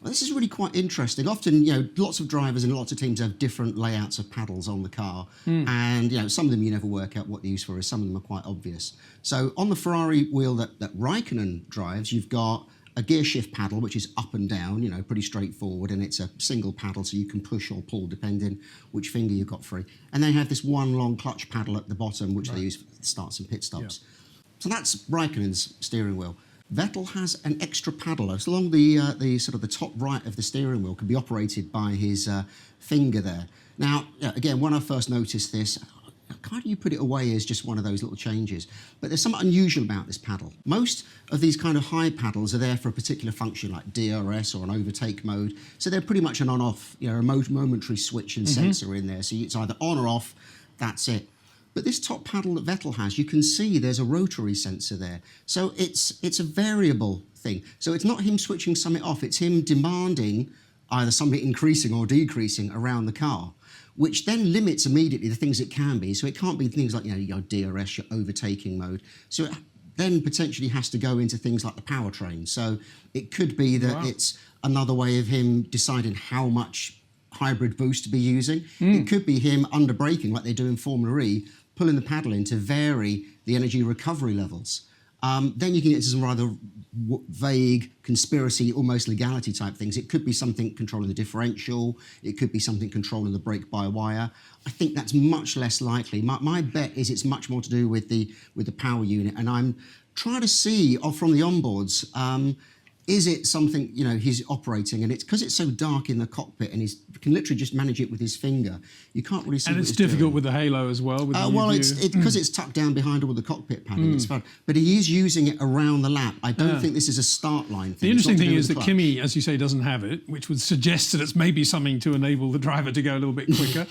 Well, this is really quite interesting. Often, lots of drivers and lots of teams have different layouts of paddles on the car. And, some of them you never work out what they're used for, some of them are quite obvious. So on the Ferrari wheel that Raikkonen drives, you've got a gear shift paddle, which is up and down, pretty straightforward, and it's a single paddle, so you can push or pull depending which finger you've got free. And they have this one long clutch paddle at the bottom, which they use for starts and pit stops. Yeah. So that's Raikkonen's steering wheel. Vettel has an extra paddle. It's along the sort of the top right of the steering wheel, can be operated by his finger there. Now, again, when I first noticed this, how do you put it away as just one of those little changes? But there's something unusual about this paddle. Most of these kind of high paddles are there for a particular function, like DRS or an overtake mode. So they're pretty much an on-off, a momentary switch and sensor in there. So it's either on or off, that's it. But this top paddle that Vettel has, you can see there's a rotary sensor there. So it's a variable thing. So it's not him switching something off, it's him demanding either something increasing or decreasing around the car, which then limits immediately the things it can be. So it can't be things like, your DRS, your overtaking mode. So it then potentially has to go into things like the powertrain. So it could be that it's another way of him deciding how much hybrid boost to be using. It could be him under braking, like they do in Formula E, pulling the paddle in to vary the energy recovery levels. Then you can get to some rather vague conspiracy, almost legality type things. It could be something controlling the differential. It could be something controlling the brake-by-wire. I think that's much less likely. My bet is it's much more to do with the power unit. And I'm trying to see from the onboards, is it something, he's operating, and it's because it's so dark in the cockpit and he can literally just manage it with his finger. You can't really see and what it's he's difficult doing. with the halo as well. With Because it's tucked down behind all the cockpit padding, it's fun. But he is using it around the lap. I don't think this is a start line thing. The interesting thing is that Kimi, as you say, doesn't have it, which would suggest that it's maybe something to enable the driver to go a little bit quicker.